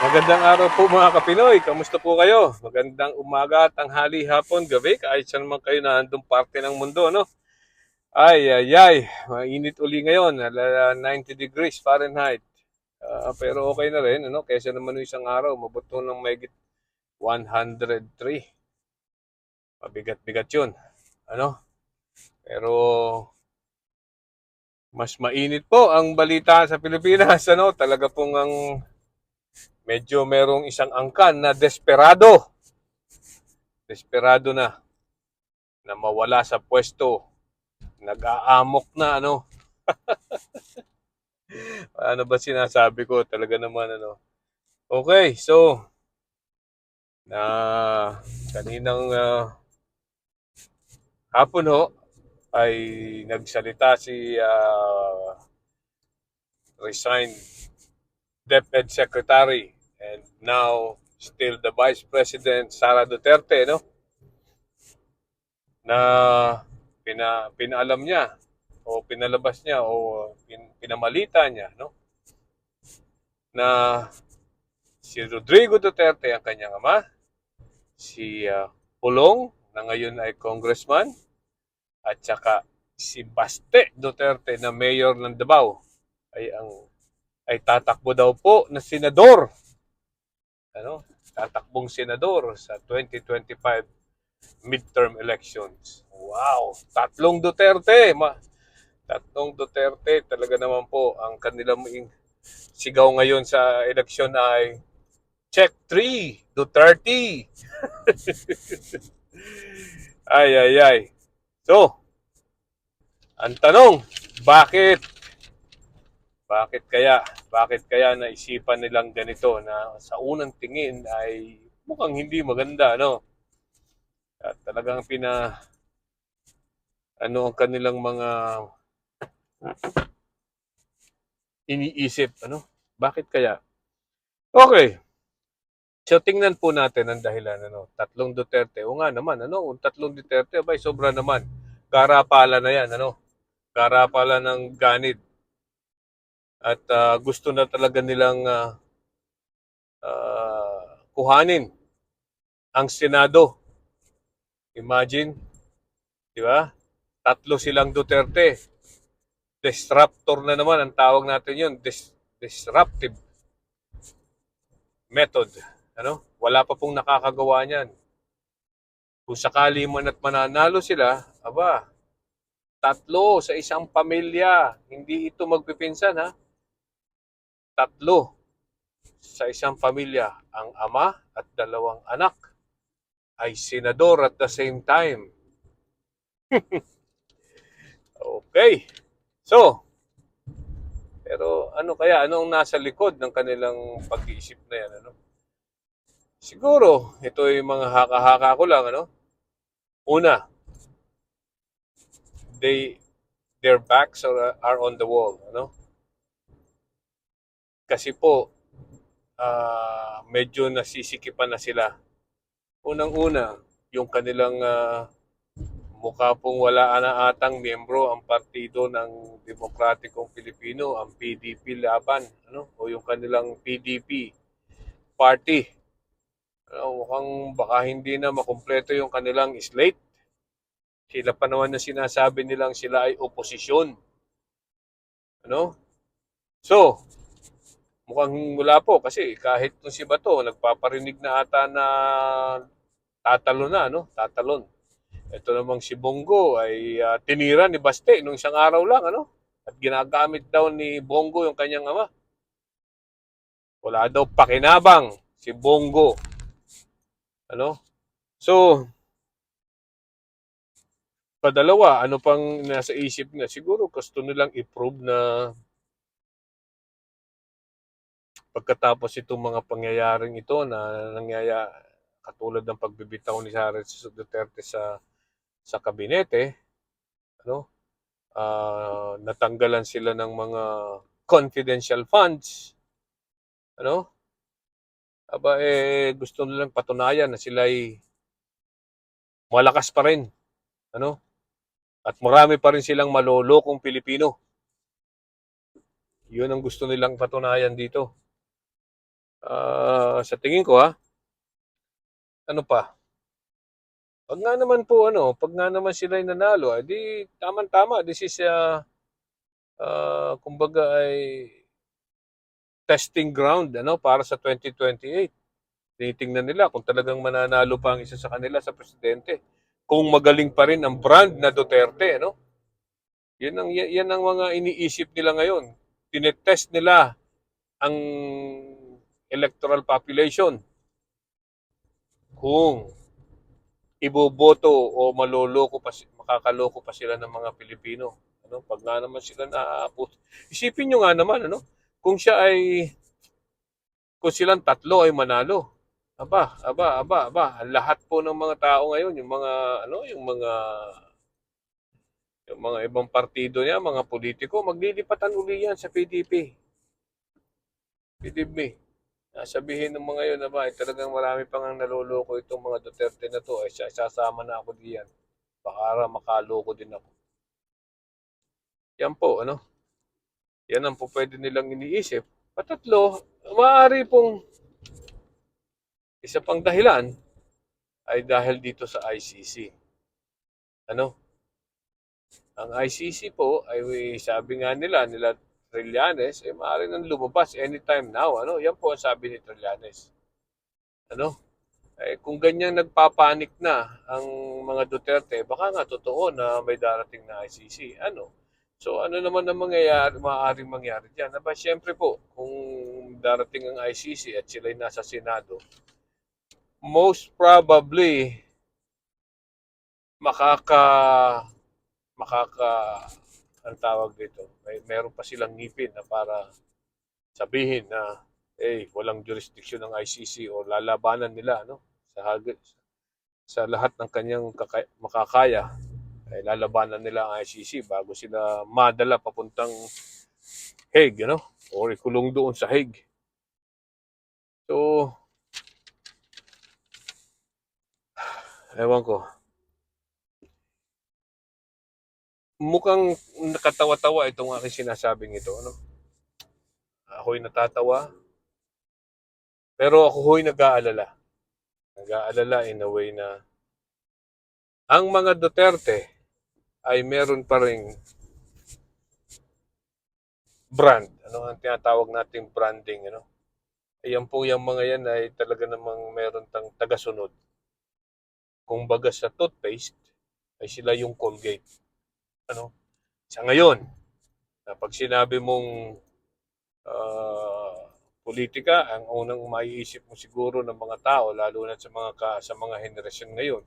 Magandang araw po mga Kapinoy. Kamusta po kayo? Magandang umaga, tanghali, hapon, gabi. Kahit saan naman kayo na andong parte ng mundo, no? Ay, ay, ay. Mainit uli ngayon. 90 degrees Fahrenheit. Pero okay na rin, ano? Kaysa naman yung isang araw, mabuto ng mahigit 103. Mabigat-bigat yun. Ano? Pero mas mainit po ang balita sa Pilipinas, ano? Talaga pong medyo merong isang angkan na desperado. Desperado na mawala sa pwesto, nag-aamok na ano. Ano ba sinasabi ko? Talaga naman ano. Okay, so na kaninang hapon ho ay nagsalita si resigned DepEd Secretary and now still the Vice President Sara Duterte, no? Na pinaalam niya o pinalabas niya o pinamalita niya, no? Na si Rodrigo Duterte ang kanyang ama, si Pulong na ngayon ay congressman, at saka si Baste Duterte na mayor ng Davao ay tatakbo daw po na senador. Ano? Tatakbong senador sa 2025 midterm elections. Wow, tatlong Duterte talaga naman po ang kanilang sigaw ngayon sa eleksyon ay check 3 Duterte. Ay ay ay. So, ang tanong, bakit? Bakit kaya naisipan nilang ganito na sa unang tingin ay mukhang hindi maganda, no? At talagang ano ang kanilang mga iniisip, ano? Bakit kaya? Okay. So tingnan po natin ang dahilan, ano? Tatlong Duterte. O nga naman, ano? Ang tatlong Duterte, abay sobra naman. Karapala na 'yan, ano? Karapala ng ganid. At gusto na talaga nilang kuhanin ang Senado. Imagine, di ba? Tatlo silang Duterte. Disruptor na naman ang tawag natin yun. Disruptive method. Ano? Wala pa pong nakakagawa niyan. Kung sakali man at mananalo sila, aba, tatlo sa isang pamilya. Hindi ito magpipinsan, ha? Tatlo sa isang pamilya. Ang ama at dalawang anak ay senador at the same time. Okay. So, pero ano kaya? Anong nasa likod ng kanilang pag-iisip na yan? Ano? Siguro, ito yung mga haka-haka ko lang. Ano? Una, they their backs are on the wall. Ano? Kasi po, medyo nasisikipan na sila. Unang-una, yung kanilang mukha pong wala na atang miyembro ang partido ng Demokratikong Pilipino, ang PDP laban, ano? O yung kanilang PDP party. Mukhang baka hindi na makumpleto yung kanilang slate. Sila pa naman na sinasabi nilang sila ay oposisyon. Ano? So, mukhang wala po kasi kahit nung si Bato, nagpaparinig na ata na tatalo na, no? Tatalon. Ito namang si Bongo ay tinira ni Baste nung isang araw lang, ano? At ginagamit daw ni Bongo yung kanyang ama. Wala daw pakinabang si Bongo. Ano? So, padalawa, ano pang nasa isip niya? Siguro gusto nilang i-prove na pagkatapos itong mga pangyayaring ito na katulad ng pagbibitaw ni Sara Duterte sa kabinete, ano? Natanggalan sila ng mga confidential funds, ano? Aba gusto nilang patunayan na sila ay malakas pa rin, ano? At marami pa rin silang malolokong Pilipino. 'Yun ang gusto nilang patunayan dito. Sa tingin ko ano pa? Pag nga naman sila ay nanalo, di tama-tama. This is, kumbaga ay testing ground, para sa 2028. Tinitingnan nila kung talagang mananalo pa ang isa sa kanila sa presidente. Kung magaling pa rin ang brand na Duterte, no? Yan ang mga iniisip nila ngayon. Tinetest nila ang electoral population kung iboboto o makakaloko pa sila ng mga Pilipino. Pag nga naman sila naapos. Isipin nyo nga naman, kung siya ay, kung silang tatlo ay manalo. Aba. Lahat po ng mga tao ngayon, yung mga ibang partido niya, mga politiko, maglilipatan uli yan sa PDP. Believe me. Sabihin ng mga yun na ba, talagang marami pang ang naloloko itong mga Duterte na to, ay sasama na ako diyan. Baka makaloko din ako. Yan po, yan ang po pwede nilang iniisip. Patatlo, maaari pong isa pang dahilan ay dahil dito sa ICC. Ang ICC po ay sabi nga nila Trillanes, maaari nang lumabas anytime now. Yan po ang sabi ni Trillanes. Kung ganyan nagpapanik na ang mga Duterte, baka nga totoo na may darating na ICC. So ano naman ang maaaring mangyari diyan? Siyempre po, kung darating ang ICC at sila'y nasa Senado, most probably makaka ang tawag dito, meron pa silang ngipin na para sabihin na walang jurisdiction ng ICC o lalabanan nila sa lahat ng kanyang makakaya, ay lalabanan nila ang ICC bago sila madala papuntang Hague, o ikulong doon sa Hague. So, ewan ko. Mukhang nakatawa-tawa itong aking sinasabing ito, Ako'y natatawa, pero ako'y nag-aalala. Nag-aalala in a way na ang mga Duterte ay meron pa ring brand. Ang tinatawag nating branding, Ayan po yung mga yan ay talaga namang meron tang tagasunod. Kung baga sa toothpaste, ay sila yung Colgate. Sa ngayon, pag sinabi mong politika, ang unang maiisip mo siguro ng mga tao, lalo na sa mga henerasyon ngayon,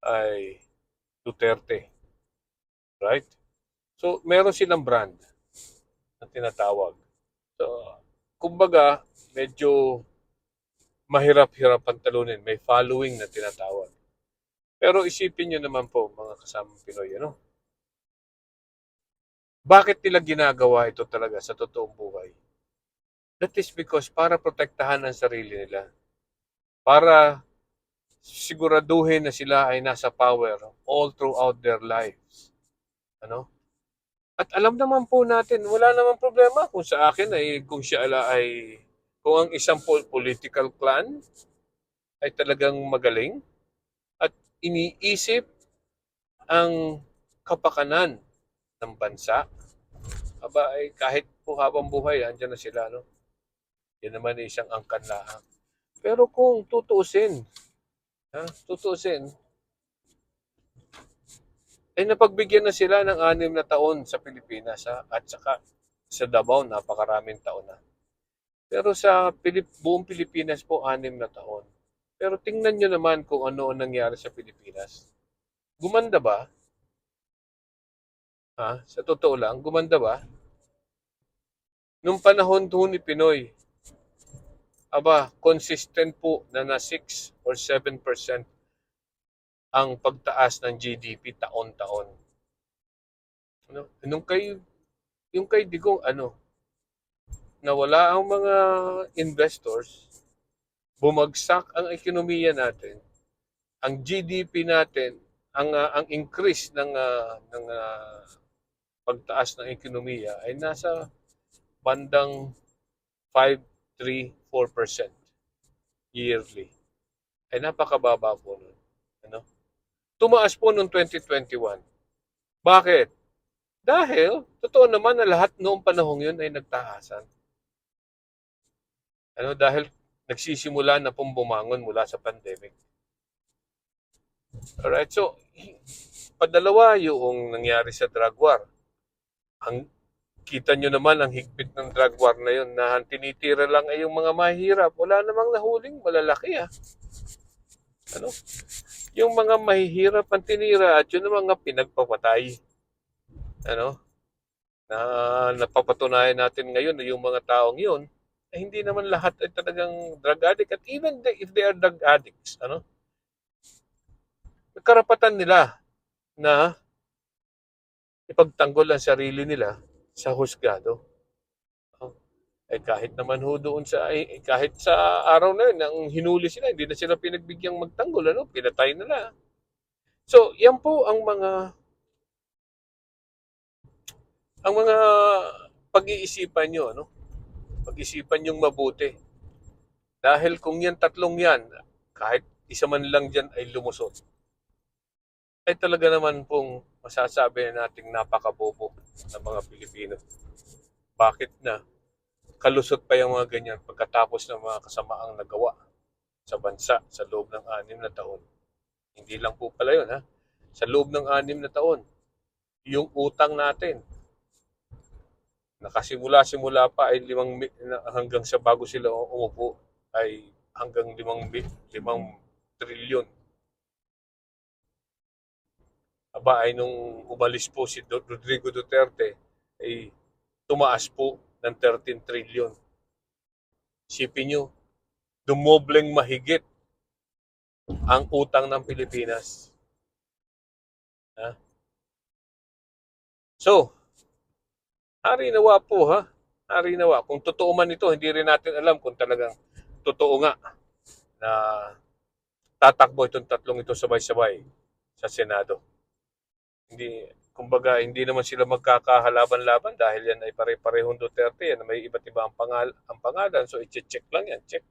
ay Duterte. Right? So, meron silang brand na tinatawag. So, kumbaga, medyo mahirap-hirapan talunin. May following na tinatawag. Pero isipin nyo naman po, mga kasamang Pinoy, bakit nila ginagawa ito talaga sa totoong buhay? That is because para protektahan ang sarili nila. Para siguraduhin na sila ay nasa power all throughout their lives. At alam naman po natin, wala namang problema kung sa akin kung siya ay, kung ang isang political clan ay talagang magaling at iniisip ang kapakanan ng bansa, ay kahit po habang buhay, andyan na sila, Yan naman ay isang angkan laang. Pero kung tutuusin, ay napagbigyan na sila ng 6 na taon sa Pilipinas, at saka sa Davao, napakaraming taon na. Pero sa buong Pilipinas po, 6 na taon. Pero tingnan nyo naman kung ano ang nangyari sa Pilipinas. Gumanda ba? Sa totoo lang, gumanda ba? Nung panahon po ni Pinoy, consistent po na 6 or 7% ang pagtaas ng GDP taon-taon. Yung kay Digong, nawala ang mga investors, bumagsak ang ekonomiya natin, ang GDP natin, ang increase ng pagtaas ng ekonomiya ay nasa bandang 5, 3, 4% yearly. Ay napakababa po nun. Ano? Tumaas po noong 2021. Bakit? Dahil, totoo naman na lahat noong panahong yun ay nagtaasan. Dahil nagsisimula na pong bumangon mula sa pandemic. Alright, so, padalawa yung nangyari sa drug war. Ang kita nyo naman ang higpit ng drug war na yun na tinitira lang ay yung mga mahihirap. Wala namang nahuling malalaki Yung mga mahihirap ang tinira at yun ang mga pinagpapatay. Na napapatunayan natin ngayon na yung mga taong yun ay hindi naman lahat ay talagang drug addict. At even if they are drug addicts, karapatan nila na ipagtanggol ang sarili nila sa husgado. Kahit naman ho doon kahit sa araw na yun, nang hinuli sila, hindi na sila pinagbigyan magtanggol, pinatay nila. So, yan po ang mga pag-iisipan nyo, Pag-isipan yung mabuti. Dahil kung yan tatlong yan, kahit isa man lang dyan ay lumusot, ay talaga naman pong masasabi nating napakabobo ng mga Pilipino. Bakit na? Kalusot pa yung mga ganyan pagkatapos ng mga kasamaang nagawa sa bansa sa loob ng 6 na taon. Hindi lang po pala yun, Sa loob ng 6 na taon, yung utang natin, nakasimula pa ay hanggang sa bago sila umupo ay hanggang 5 trilyon. Aba ay nung umalis po si Rodrigo Duterte ay tumaas po ng 13 trilyon. Isipin nyo, dumobleng mahigit ang utang ng Pilipinas. So, hari nawa po Hari nawa. Kung totoo man ito, hindi rin natin alam kung talagang totoo nga na tatakbo itong tatlong ito sabay-sabay sa Senado. Hindi naman sila magkakahalaban-laban dahil yan ay pare-parehong Duterte, yan may iba't iba ang pangalan, so i-check lang yan, check.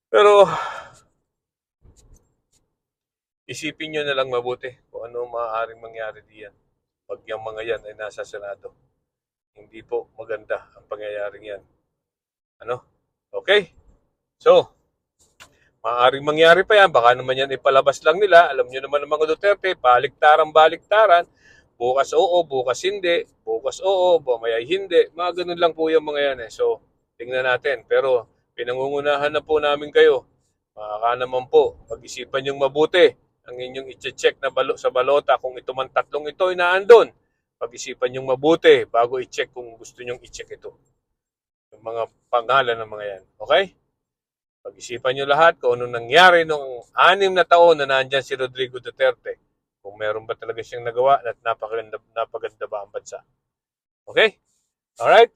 Pero isipin nyo na lang mabuti kung ano maaaring mangyari diyan pag yung mga yan ay nasa Senado. Hindi po maganda ang pangyayaring yan. Okay? So, maaaring mangyari pa yan. Baka naman yan ipalabas lang nila. Alam nyo naman ng mga Duterte, baliktaran. Bukas oo, bukas hindi. Bukas oo, mamaya hindi. Mga ganun lang po yung mga yan. So, tingnan natin. Pero, pinangungunahan na po namin kayo. Baka naman po, pag-isipan yung mabuti ang inyong i-check na sa balota kung ito man tatlong ito ay naandun. Pag-isipan yung mabuti bago i-check kung gusto nyong i-check ito. Yung mga pangalan ng mga yan. Okay? Pag-isipan nyo lahat kung ano nangyari noong 6 na taon na nandyan si Rodrigo Duterte. Kung meron ba talaga siyang nagawa at napaganda ba ang bansa. Okay? Alright?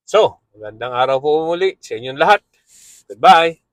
So, magandang araw po muli sa inyong lahat. Goodbye!